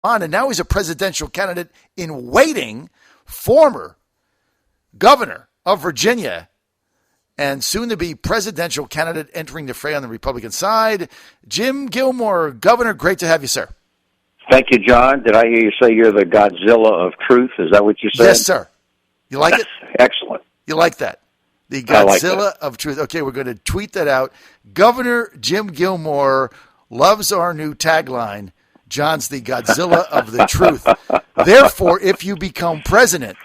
on, and now he's a presidential candidate in waiting, former governor of Virginia, and soon-to-be presidential candidate entering the fray on the Republican side, Jim Gilmore. Governor, great to have you, sir. Thank you, John. Did I hear you say you're the Godzilla of truth? Is that what you said? Yes, sir. You like it? Excellent. You like that? The Godzilla of truth. Okay, we're going to tweet that out. Governor Jim Gilmore loves our new tagline. John's the Godzilla of the truth. Therefore, if you become president,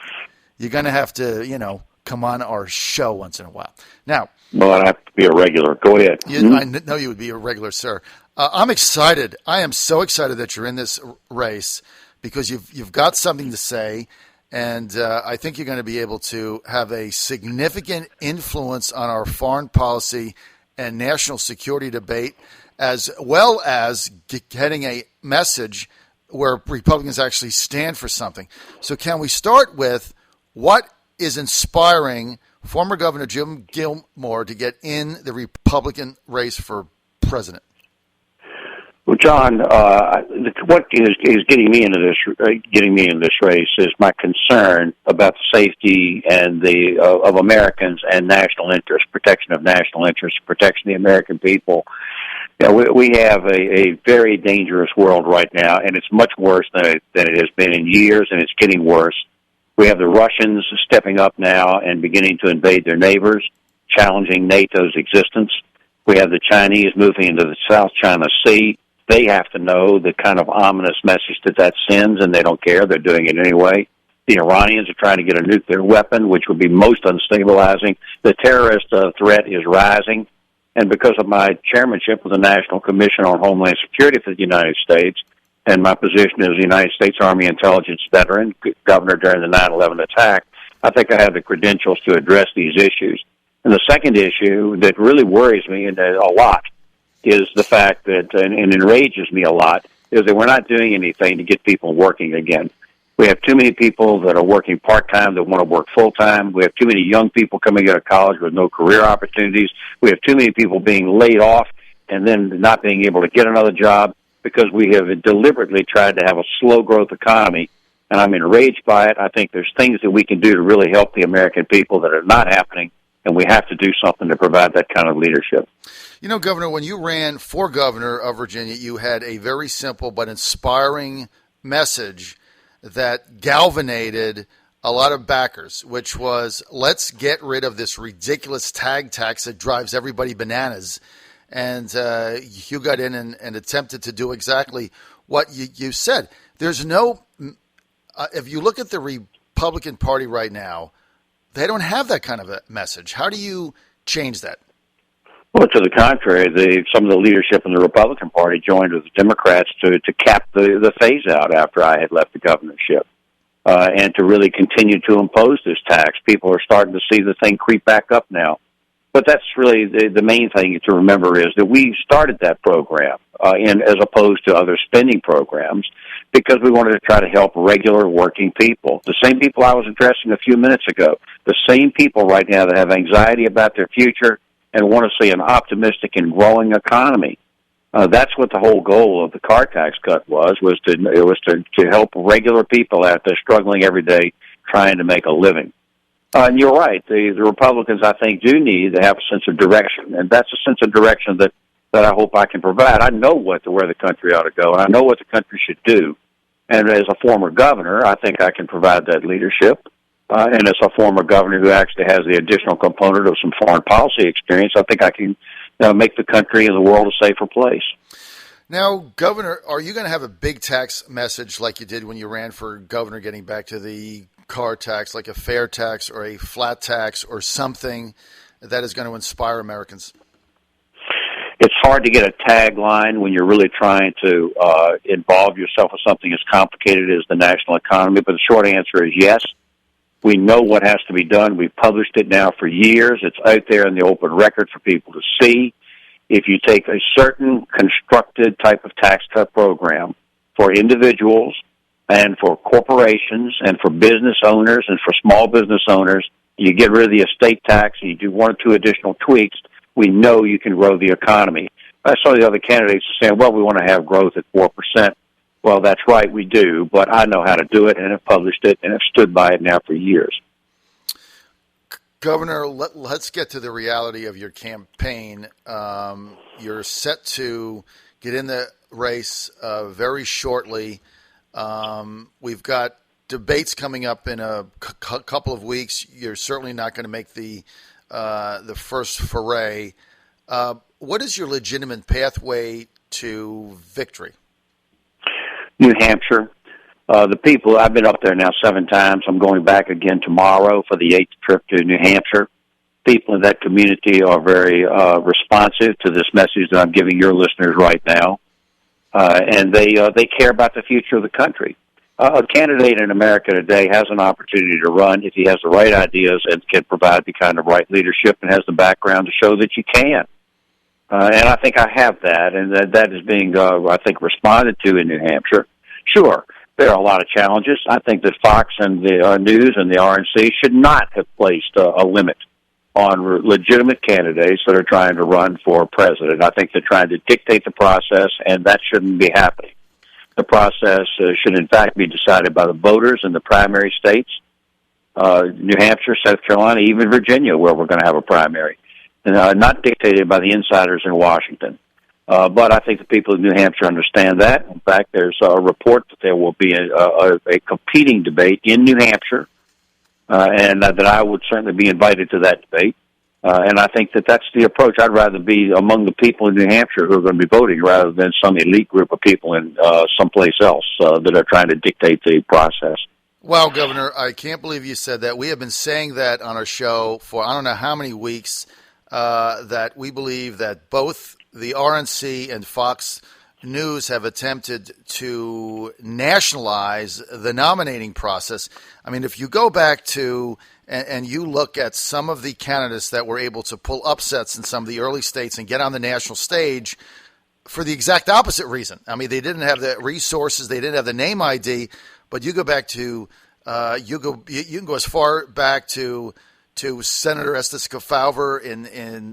you're going to have to, come on our show once in a while. Now, well, I'd have to be a regular. Go ahead. I know you would be a regular, sir. I'm excited. I am so excited that you're in this race because you've got something to say, and I think you're going to be able to have a significant influence on our foreign policy and national security debate, as well as getting a message where Republicans actually stand for something. So can we start with what is inspiring former Governor Jim Gilmore to get in the Republican race for president? Well, John, what is getting me into this race is my concern about the safety and of Americans and national interest, protection of national interest, protection of the American people. We have a very dangerous world right now, and it's much worse than it has been in years, and it's getting worse. We have the Russians stepping up now and beginning to invade their neighbors, challenging NATO's existence. We have the Chinese moving into the South China Sea. They have to know the kind of ominous message that sends, and they don't care. They're doing it anyway. The Iranians are trying to get a nuclear weapon, which would be most unstabilizing. The terrorist threat is rising. And because of my chairmanship of the National Commission on Homeland Security for the United States, and my position as a United States Army intelligence veteran, governor during the 9/11 attack, I think I have the credentials to address these issues. And the second issue that really worries me a lot is the fact that, and enrages me a lot, is that we're not doing anything to get people working again. We have too many people that are working part-time that want to work full-time. We have too many young people coming out of college with no career opportunities. We have too many people being laid off and then not being able to get another job because we have deliberately tried to have a slow-growth economy, and I'm enraged by it. I think there's things that we can do to really help the American people that are not happening, and we have to do something to provide that kind of leadership. Governor, when you ran for governor of Virginia, you had a very simple but inspiring message that galvanized a lot of backers, which was, let's get rid of this ridiculous tag tax that drives everybody bananas. And you got in and attempted to do exactly what you said. There's no if you look at the Republican Party right now, they don't have that kind of a message. How do you change that? Well, to the contrary, some of the leadership in the Republican Party joined with the Democrats to cap the phase-out after I had left the governorship, and to really continue to impose this tax. People are starting to see the thing creep back up now. But that's really the main thing to remember is that we started that program, as opposed to other spending programs, because we wanted to try to help regular working people. The same people I was addressing a few minutes ago, the same people right now that have anxiety about their future and want to see an optimistic and growing economy. That's what the whole goal of the car tax cut was to help regular people out there struggling every day trying to make a living. And you're right. The Republicans, I think, do need to have a sense of direction, and that's a sense of direction that I hope I can provide. I know where the country ought to go, and I know what the country should do. And as a former governor, I think I can provide that leadership. And as a former governor who actually has the additional component of some foreign policy experience, I think I can make the country and the world a safer place. Now, Governor, are you going to have a big tax message like you did when you ran for governor, getting back to the car tax, like a fair tax or a flat tax or something that is going to inspire Americans? It's hard to get a tagline when you're really trying to involve yourself with something as complicated as the national economy, but the short answer is yes. We know what has to be done. We've published it now for years. It's out there in the open record for people to see. If you take a certain constructed type of tax cut program for individuals and for corporations and for business owners and for small business owners, you get rid of the estate tax and you do one or two additional tweaks, we know you can grow the economy. I saw the other candidates saying, well, we want to have growth at 4%. Well, that's right, we do, but I know how to do it and have published it and have stood by it now for years. Governor, let's get to the reality of your campaign. You're set to get in the race very shortly. We've got debates coming up in a couple of weeks. You're certainly not going to make the first foray. What is your legitimate pathway to victory? New Hampshire. The people, I've been up there now 7 times. I'm going back again tomorrow for the 8th trip to New Hampshire. People in that community are very responsive to this message that I'm giving your listeners right now. And they care about the future of the country. A candidate in America today has an opportunity to run if he has the right ideas and can provide the kind of right leadership and has the background to show that you can. And I think I have that, and that is being, I think, responded to in New Hampshire. Sure, there are a lot of challenges. I think that Fox and the News and the RNC should not have placed a limit on legitimate candidates that are trying to run for president. I think they're trying to dictate the process, and that shouldn't be happening. The process should, in fact, be decided by the voters in the primary states, New Hampshire, South Carolina, even Virginia, where we're going to have a primary, and not dictated by the insiders in Washington. But I think the people of New Hampshire understand that. In fact, there's a report that there will be a competing debate in New Hampshire, and that I would certainly be invited to that debate. And I think that that's the approach. I'd rather be among the people in New Hampshire who are going to be voting rather than some elite group of people in someplace else that are trying to dictate the process. Wow, Governor, I can't believe you said that. We have been saying that on our show for I don't know how many weeks, that we believe that both the RNC and Fox News have attempted to nationalize the nominating process. I mean, if you go back to and you look at some of the candidates that were able to pull upsets in some of the early states and get on the national stage for the exact opposite reason. I mean, they didn't have the resources, they didn't have the name ID, but you go back to you can go as far back to Senator Estes Kefauver in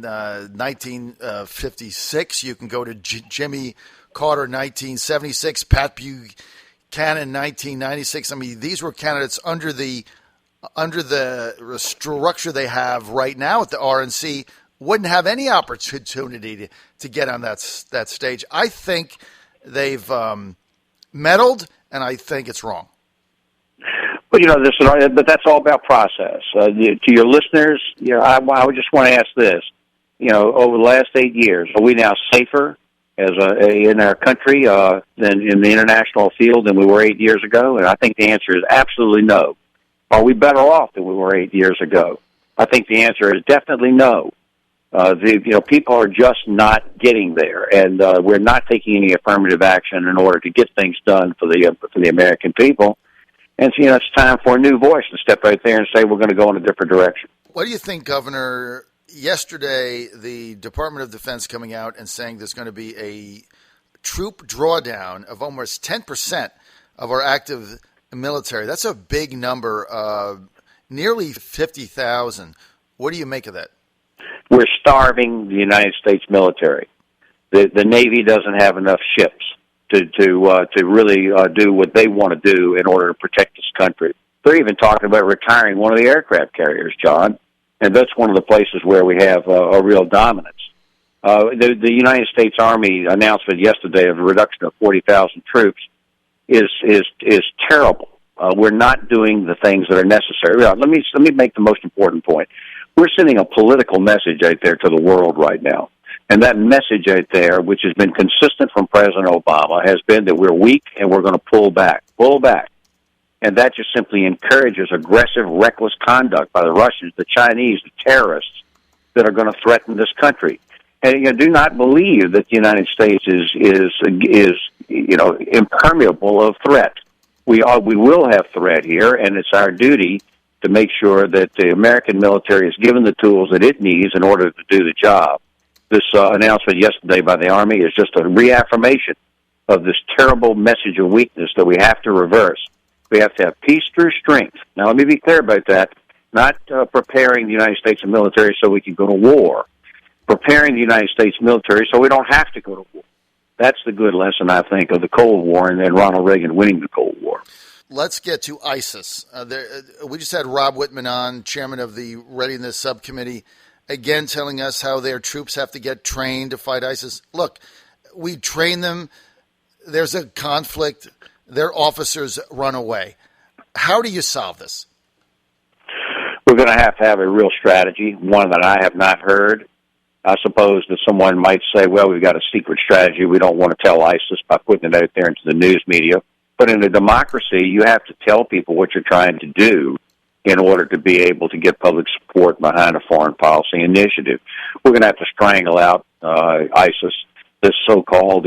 1956. You can go to Jimmy Carter 1976, Pat Buchanan 1996. I mean, these were candidates under the structure they have right now at the RNC wouldn't have any opportunity to get on that stage. I think they've meddled, and I think it's wrong. Well, but that's all about process. To your listeners, I would just want to ask this. Over the last 8 years, are we now safer in our country than in the international field than we were 8 years ago? And I think the answer is absolutely no. Are we better off than we were 8 years ago? I think the answer is definitely no. People are just not getting there, and we're not taking any affirmative action in order to get things done for the American people. And so, it's time for a new voice to step out there and say we're going to go in a different direction. What do you think, Governor? Yesterday, the Department of Defense coming out and saying there's going to be a troop drawdown of almost 10% of our active military. That's a big number, nearly 50,000. What do you make of that? We're starving the United States military. The Navy doesn't have enough ships to really do what they want to do in order to protect this country. They're even talking about retiring one of the aircraft carriers, John, and that's one of the places where we have a real dominance. The United States Army announcement yesterday of a reduction of 40,000 troops is terrible. We're not doing the things that are necessary. Let me make the most important point. We're sending a political message out there to the world right now. And that message out there, which has been consistent from President Obama, has been that we're weak and we're going to pull back. And that just simply encourages aggressive, reckless conduct by the Russians, the Chinese, the terrorists that are going to threaten this country. And do not believe that the United States is impermeable of threat. We will have threat here, and it's our duty to make sure that the American military is given the tools that it needs in order to do the job. This announcement yesterday by the Army is just a reaffirmation of this terrible message of weakness that we have to reverse. We have to have peace through strength. Now, let me be clear about that. Not preparing the United States military so we can go to war. Preparing the United States military so we don't have to go to war. That's the good lesson, I think, of the Cold War and Ronald Reagan winning the Cold War. Let's get to ISIS. We just had Rob Whitman on, chairman of the Readiness Subcommittee, again telling us how their troops have to get trained to fight ISIS. Look, we train them. There's a conflict. Their officers run away. How do you solve this? We're going to have a real strategy, one that I have not heard. I suppose that someone might say, well, we've got a secret strategy. We don't want to tell ISIS by putting it out there into the news media. But in a democracy, you have to tell people what you're trying to do in order to be able to get public support behind a foreign policy initiative. We're going to have to strangle out ISIS. This so-called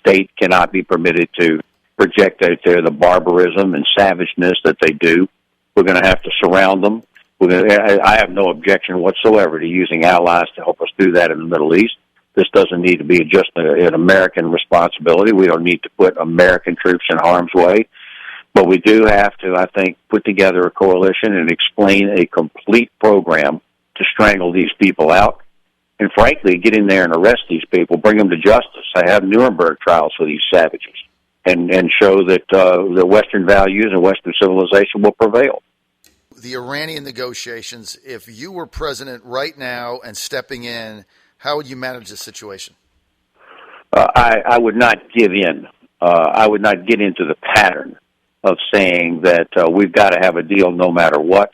state cannot be permitted to project out there the barbarism and savageness that they do. We're going to have to surround them. I have no objection whatsoever to using allies to help us do that in the Middle East. This doesn't need to be just an American responsibility. We don't need to put American troops in harm's way. But we do have to, I think, put together a coalition and explain a complete program to strangle these people out. And frankly, get in there and arrest these people, bring them to justice. I have Nuremberg trials for these savages and show that the Western values and Western civilization will prevail. The Iranian negotiations, if you were president right now and stepping in, how would you manage the situation? I would not give in. I would not get into the pattern of saying that we've got to have a deal no matter what.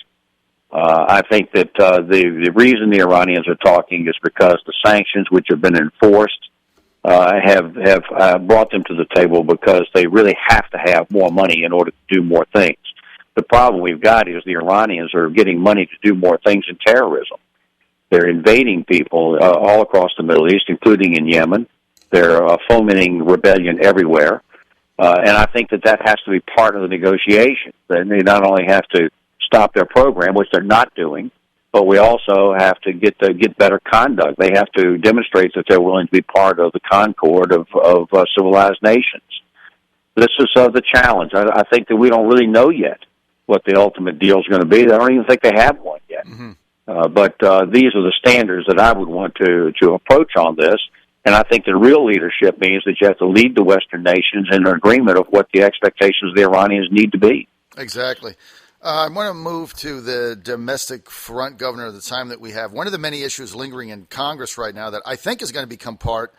I think that the reason the Iranians are talking is because the sanctions which have been enforced have brought them to the table because they really have to have more money in order to do more things. The problem we've got is the Iranians are getting money to do more things in terrorism. They're invading people all across the Middle East, including in Yemen. They're fomenting rebellion everywhere. And I think that has to be part of the negotiation. They not only have to stop their program, which they're not doing, but we also have to get better conduct. They have to demonstrate that they're willing to be part of the concord of civilized nations. This is the challenge. I think that we don't really know yet what the ultimate deal is going to be. I don't even think they have one yet. Mm-hmm. But these are the standards that I would want to approach on this. And I think that real leadership means that you have to lead the Western nations in an agreement of what the expectations of the Iranians need to be. Exactly. I want to move to the domestic front, Governor, of the time that we have. One of the many issues lingering in Congress right now that I think is going to become part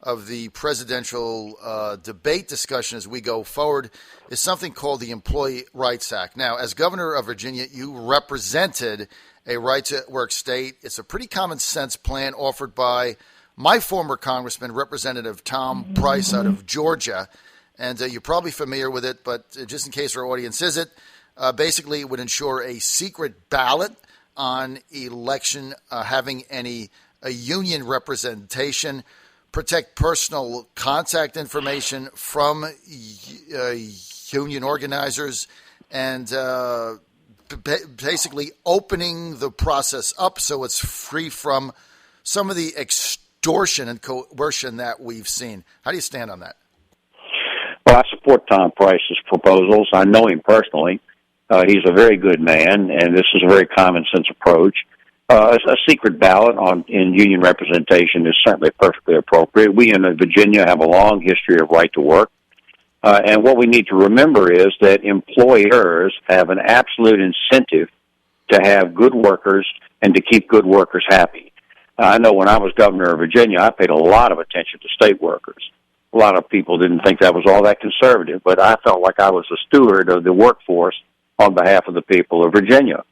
of the presidential debate discussion as we go forward is something called the Employee Rights Act. Now, as governor of Virginia, you represented a right-to-work state. It's a pretty common-sense plan offered by my former congressman, Representative Tom Price out of Georgia. And you're probably familiar with it, but just in case our audience isn't, basically it would ensure a secret ballot on election having a union representation, protect personal contact information from union organizers, and basically opening the process up so it's free from some of the extortion and coercion that we've seen. How do you stand on that? Well, I support Tom Price's proposals. I know him personally. He's a very good man, and this is a very common-sense approach. A secret ballot in union representation is certainly perfectly appropriate. We in Virginia have a long history of right to work. And what we need to remember is that employers have an absolute incentive to have good workers and to keep good workers happy. I know when I was governor of Virginia, I paid a lot of attention to state workers. A lot of people didn't think that was all that conservative, but I felt like I was a steward of the workforce on behalf of the people of Virginia.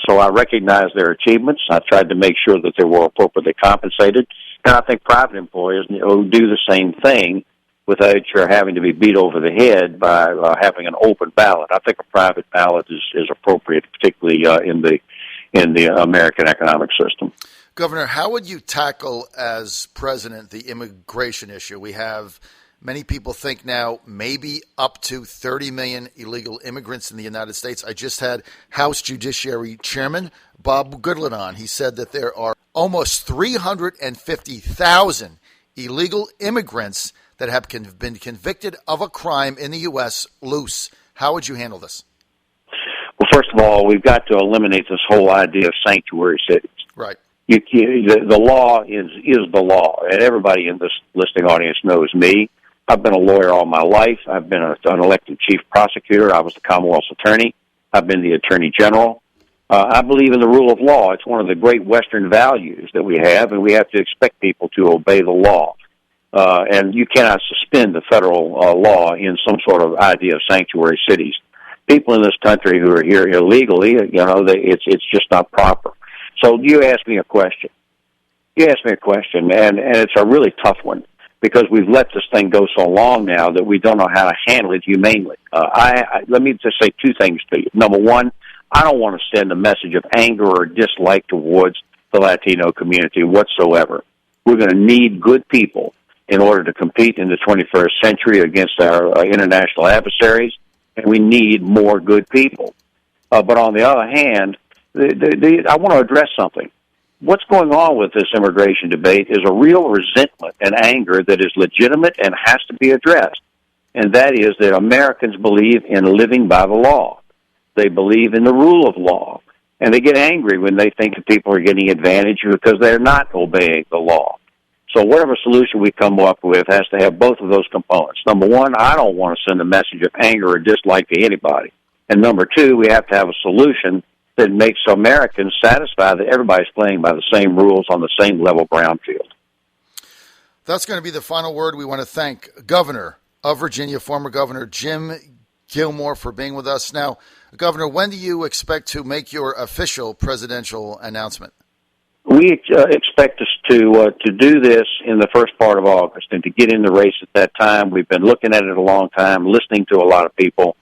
So I recognized their achievements. I tried to make sure that they were appropriately compensated. And I think private employers do the same thing without your having to be beat over the head by having an open ballot. I think a private ballot is appropriate, particularly in the American economic system. Governor, how would you tackle, as president, the immigration issue? We have many people think now maybe up to 30 million illegal immigrants in the United States. I just had House Judiciary Chairman Bob Goodlatte on. He said that there are almost 350,000 illegal immigrants that have been convicted of a crime in the U.S. loose. How would you handle this? Well, first of all, we've got to eliminate this whole idea of sanctuary cities. Right. The law is the law, and everybody in this listening audience knows me. I've been a lawyer all my life. I've been an elected chief prosecutor. I was the Commonwealth's attorney. I've been the attorney general. I believe in the rule of law. It's one of the great Western values that we have, and we have to expect people to obey the law. And you cannot suspend the federal law in some sort of idea of sanctuary cities. People in this country who are here illegally, it's just not proper. So you asked me a question. And it's a really tough one, because we've let this thing go so long now that we don't know how to handle it humanely. Let me just say two things to you. Number one, I don't want to send a message of anger or dislike towards the Latino community whatsoever. We're going to need good people in order to compete in the 21st century against our international adversaries, and we need more good people. But on the other hand, I want to address something. What's going on with this immigration debate is a real resentment and anger that is legitimate and has to be addressed, and that is that Americans believe in living by the law. They believe in the rule of law, and they get angry when they think that people are getting advantage because they're not obeying the law. So whatever solution we come up with has to have both of those components. Number one, I don't want to send a message of anger or dislike to anybody. And number two, we have to have a solution that makes Americans satisfied that everybody's playing by the same rules on the same level ground field. That's going to be the final word. We want to thank Governor of Virginia, former Governor Jim Gilmore, for being with us. Now, Governor, when do you expect to make your official presidential announcement? We expect us to do this in the first part of August and to get in the race at that time. We've been looking at it a long time, listening to a lot of people.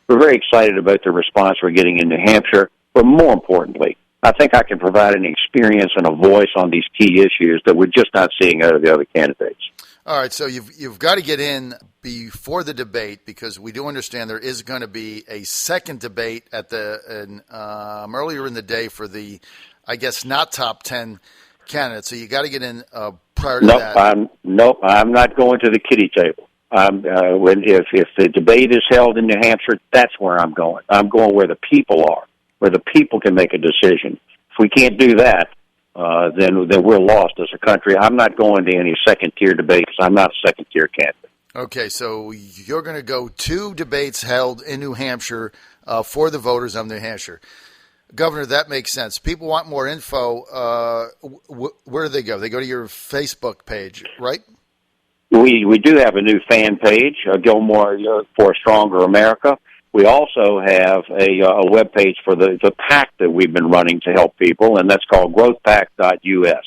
We're very excited about the response we're getting in New Hampshire. But more importantly, I think I can provide an experience and a voice on these key issues that we're just not seeing out of the other candidates. All right, so you've got to get in before the debate, because we do understand there is going to be a second debate at earlier in the day for the, I guess, not top 10 candidates. So you got to get in prior to that. I'm not going to the kiddie table. If the debate is held in New Hampshire, that's where I'm going. I'm going where the people are, where the people can make a decision. If we can't do that, then we're lost as a country. I'm not going to any second-tier debates. I'm not a second-tier candidate. Okay, so you're going to go to debates held in New Hampshire for the voters of New Hampshire. Governor, that makes sense. People want more info. Where do they go? They go to your Facebook page, right? We do have a new fan page, Gilmore for a Stronger America. We also have a web page for the PAC that we've been running to help people, and that's called growthpac.us.